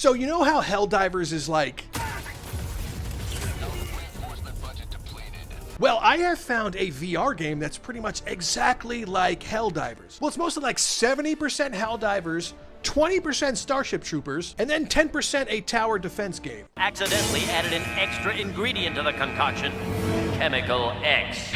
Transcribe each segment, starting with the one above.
So you know how Helldivers is like... Well, I have found a VR game that's pretty much exactly like Helldivers. Well, it's mostly like 70% Helldivers, 20% Starship Troopers, and then 10% a tower defense game. Accidentally added an extra ingredient to the concoction, Chemical X.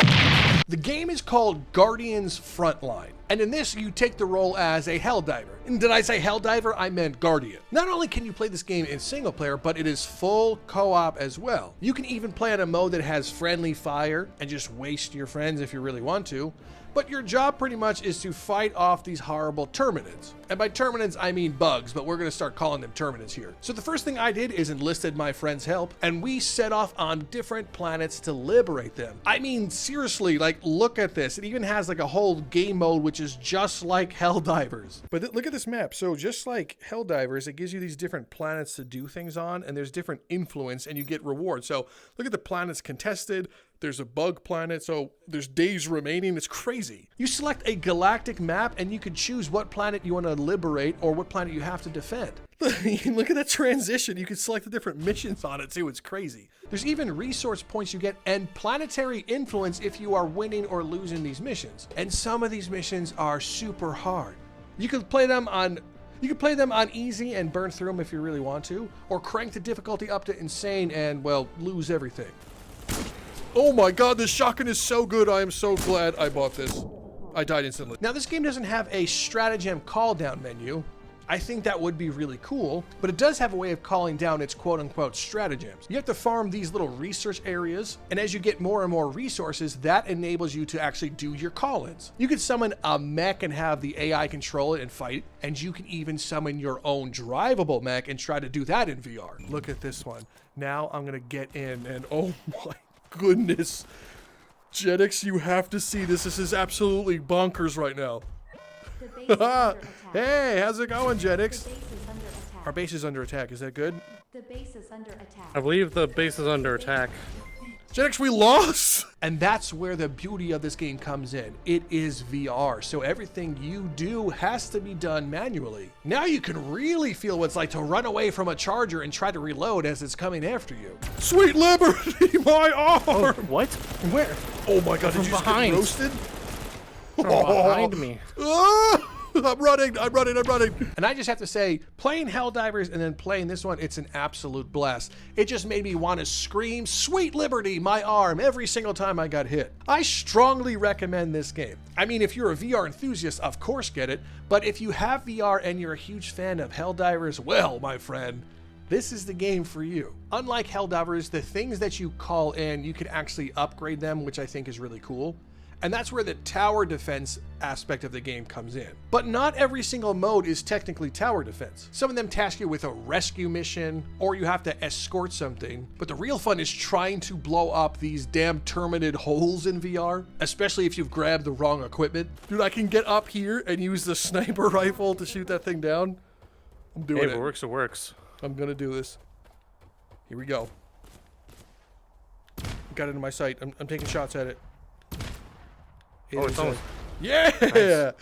The game is called Guardians Frontline, and in this you take the role as a Helldiver. And did I say Helldiver? I meant Guardian. Not only can you play this game in single player, but it is full co-op as well. You can even play on a mode that has friendly fire and just waste your friends if you really want to. But your job pretty much is to fight off these horrible Terminids. And by Terminids, I mean bugs, but we're gonna start calling them Terminids here. So the first thing I did is enlisted my friend's help, and we set off on different planets to liberate them. I mean, seriously, like, look at this. It even has like a whole game mode, which is just like Helldivers. But look at this map. So just like Helldivers, it gives you these different planets to do things on, and there's different influence, and you get rewards. So look at the planets contested. There's a bug planet, so there's days remaining. It's crazy. You select a galactic map and you can choose what planet you want to liberate or what planet you have to defend. Look at that transition. You can select the different missions on it too. It's crazy. There's even resource points you get and planetary influence if you are winning or losing these missions. And some of these missions are super hard. You can play them on easy and burn through them if you really want to, or crank the difficulty up to insane and, well, lose everything. Oh my god, this shotgun is so good. I am so glad I bought this. I died instantly. Now, this game doesn't have a stratagem call down menu. I think that would be really cool, but it does have a way of calling down its quote-unquote stratagems. You have to farm these little research areas, and as you get more and more resources, that enables you to actually do your call-ins. You can summon a mech and have the AI control it and fight, and you can even summon your own drivable mech and try to do that in VR. Look at this one. Now I'm gonna get in, and oh my goodness. Jetix, you have to see this. This is absolutely bonkers right now. Hey, how's it going, Jetix? Our base is under attack. Is that good? The base is under attack. I believe the base is under attack. Jetix, we lost! And that's where the beauty of this game comes in. It is VR, so everything you do has to be done manually. Now you can really feel what it's like to run away from a charger and try to reload as it's coming after you. Sweet liberty, my arm! Oh, what? Where? Oh my god, did you just get roasted? From behind me. I'm running. And I just have to say, playing Helldivers and then playing this one, it's an absolute blast. It just made me want to scream, sweet liberty, my arm, every single time I got hit. I strongly recommend this game. I mean, if you're a VR enthusiast, of course get it, but if you have VR and you're a huge fan of Helldivers, well, my friend, this is the game for you. Unlike Helldivers, the things that you call in, you can actually upgrade them, which I think is really cool. And that's where the tower defense aspect of the game comes in. But not every single mode is technically tower defense. Some of them task you with a rescue mission, or you have to escort something. But the real fun is trying to blow up these damn Terminid holes in VR, especially if you've grabbed the wrong equipment. Dude, I can get up here and use the sniper rifle to shoot that thing down. I'm doing it. If it works, it works. I'm gonna do this. Here we go. Got it in my sight. I'm taking shots at it. Oh, it's almost... Yeah! Nice.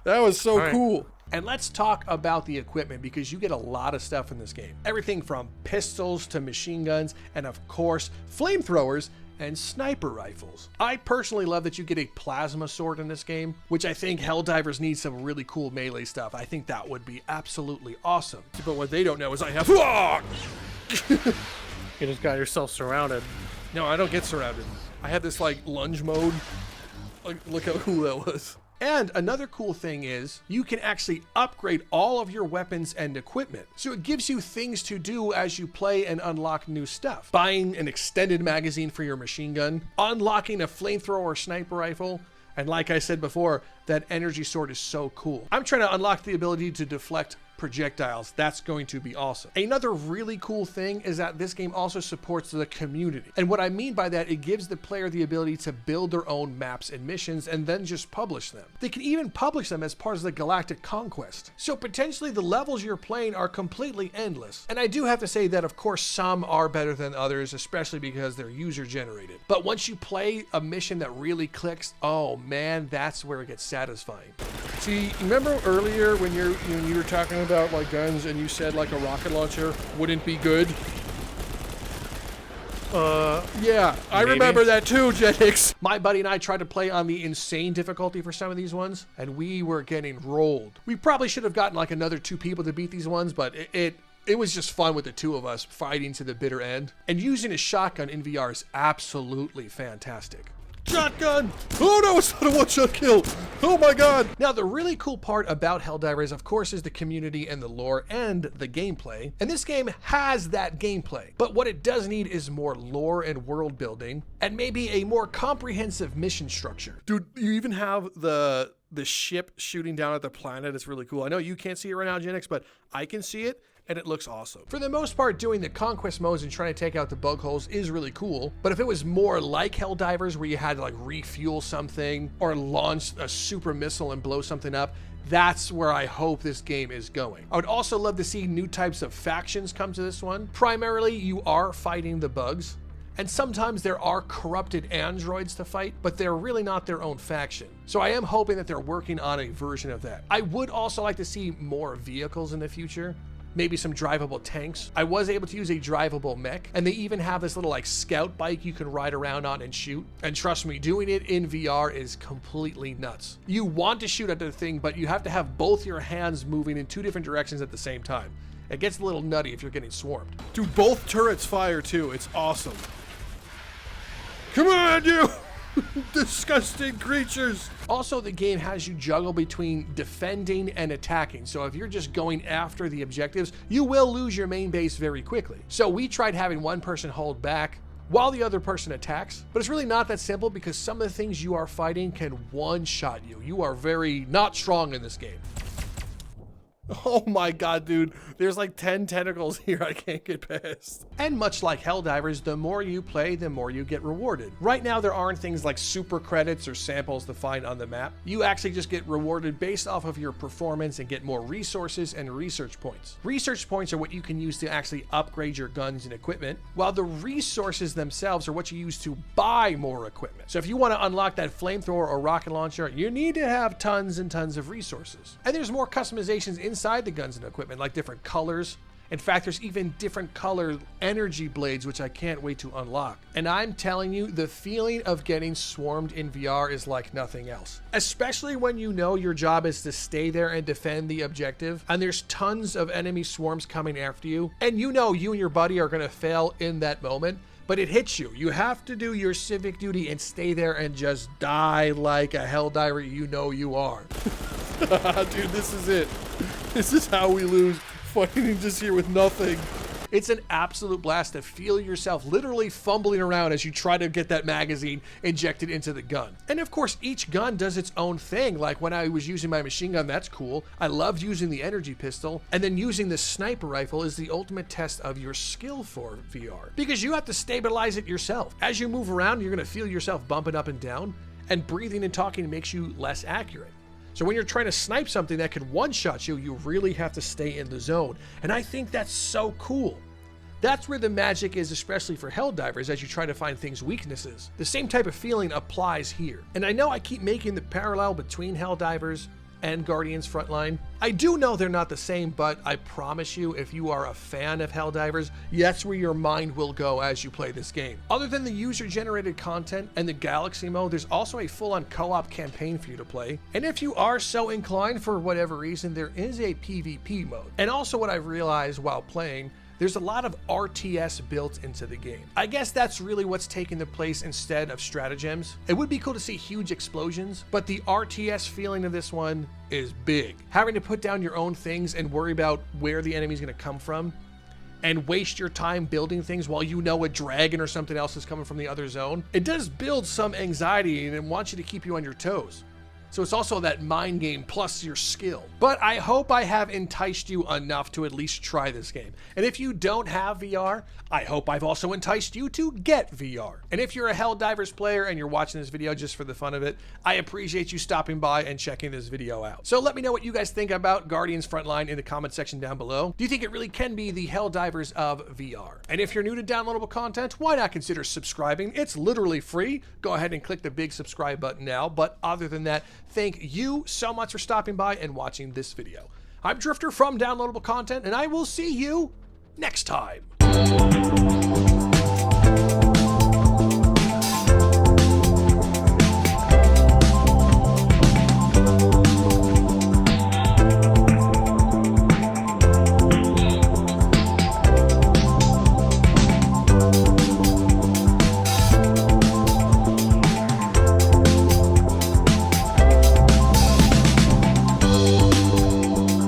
That was so cool. And let's talk about the equipment, because you get a lot of stuff in this game. Everything from pistols to machine guns, and of course, flamethrowers and sniper rifles. I personally love that you get a plasma sword in this game, which I think Helldivers needs some really cool melee stuff. I think that would be absolutely awesome. But what they don't know is I have... You just got yourself surrounded. No, I don't get surrounded. I have this like lunge mode. Look how cool that was. And another cool thing is you can actually upgrade all of your weapons and equipment. So it gives you things to do as you play and unlock new stuff. Buying an extended magazine for your machine gun, unlocking a flamethrower or sniper rifle, and like I said before, that energy sword is so cool. I'm trying to unlock the ability to deflect projectiles. That's going to be awesome. Another really cool thing is that this game also supports the community. And what I mean by that, it gives the player the ability to build their own maps and missions and then just publish them. They can even publish them as part of the Galactic Conquest. So potentially the levels you're playing are completely endless. And I do have to say that of course some are better than others, especially because they're user generated. But once you play a mission that really clicks, oh man, that's where it gets satisfying. See, remember earlier when you were talking about like guns and you said like a rocket launcher wouldn't be good? Yeah, I remember that too, Jetix. My buddy and I tried to play on the insane difficulty for some of these ones, and we were getting rolled. We probably should have gotten like another 2 people to beat these ones, but it was just fun with the 2 of us fighting to the bitter end. And using a shotgun in VR is absolutely fantastic. Shotgun! Oh no, it's not a one-shot kill! Oh my god! Now, the really cool part about Helldivers, of course, is the community and the lore and the gameplay. And this game has that gameplay. But what it does need is more lore and world building, and maybe a more comprehensive mission structure. Dude, you even have the ship shooting down at the planet. It's really cool. I know you can't see it right now, Genix, but I can see it. And it looks awesome. For the most part, doing the conquest modes and trying to take out the bug holes is really cool, but if it was more like Helldivers where you had to like refuel something or launch a super missile and blow something up, that's where I hope this game is going. I would also love to see new types of factions come to this one. Primarily, you are fighting the bugs, and sometimes there are corrupted androids to fight, but they're really not their own faction. So I am hoping that they're working on a version of that. I would also like to see more vehicles in the future. Maybe some drivable tanks. I was able to use a drivable mech, and they even have this little like scout bike you can ride around on and shoot. And trust me, doing it in VR is completely nuts. You want to shoot at the thing, but you have to have both your hands moving in 2 different directions at the same time. It gets a little nutty if you're getting swarmed. Dude, both turrets fire too. It's awesome. Come on, you! Disgusting creatures. Also, the game has you juggle between defending and attacking. So if you're just going after the objectives, you will lose your main base very quickly. So we tried having one person hold back while the other person attacks, but it's really not that simple because some of the things you are fighting can one-shot you. You are very not strong in this game. Oh my god, dude. There's like 10 tentacles here I can't get past. And much like Helldivers, the more you play, the more you get rewarded. Right now, there aren't things like super credits or samples to find on the map. You actually just get rewarded based off of your performance and get more resources and research points. Research points are what you can use to actually upgrade your guns and equipment, while the resources themselves are what you use to buy more equipment. So if you want to unlock that flamethrower or rocket launcher, you need to have tons and tons of resources. And there's more customizations inside the guns and equipment, like different colors. In fact, there's even different color energy blades, which I can't wait to unlock. And I'm telling you, the feeling of getting swarmed in VR is like nothing else. Especially when you know your job is to stay there and defend the objective, and there's tons of enemy swarms coming after you, and you know you and your buddy are gonna fail in that moment, but it hits you. You have to do your civic duty and stay there and just die like a Helldiver you know you are. Dude, this is it. This is how we lose, fighting just here with nothing. It's an absolute blast to feel yourself literally fumbling around as you try to get that magazine injected into the gun. And of course, each gun does its own thing. Like when I was using my machine gun, that's cool. I loved using the energy pistol. And then using the sniper rifle is the ultimate test of your skill for VR. Because you have to stabilize it yourself. As you move around, you're gonna feel yourself bumping up and down, and breathing and talking makes you less accurate. So when you're trying to snipe something that could one-shot you, you really have to stay in the zone. And I think that's so cool. That's where the magic is, especially for Helldivers, as you try to find things' weaknesses. The same type of feeling applies here. And I know I keep making the parallel between Helldivers and Guardians Frontline. I do know they're not the same, but I promise you, if you are a fan of Helldivers, that's where your mind will go as you play this game. Other than the user-generated content and the Galaxy mode, there's also a full-on co-op campaign for you to play. And if you are so inclined for whatever reason, there is a PvP mode. And also what I've realized while playing, there's a lot of RTS built into the game. I guess that's really what's taking the place instead of stratagems. It would be cool to see huge explosions, but the RTS feeling of this one is big. Having to put down your own things and worry about where the enemy's gonna come from, and waste your time building things while you know a dragon or something else is coming from the other zone, it does build some anxiety and it wants you to keep you on your toes. So it's also that mind game plus your skill. But I hope I have enticed you enough to at least try this game. And if you don't have VR, I hope I've also enticed you to get VR. And if you're a Helldivers player and you're watching this video just for the fun of it, I appreciate you stopping by and checking this video out. So let me know what you guys think about Guardians Frontline in the comment section down below. Do you think it really can be the Helldivers of VR? And if you're new to downloadable content, why not consider subscribing? It's literally free. Go ahead and click the big subscribe button now. But other than that, thank you so much for stopping by and watching this video. I'm Drifter from Downloadable Content, and I will see you next time.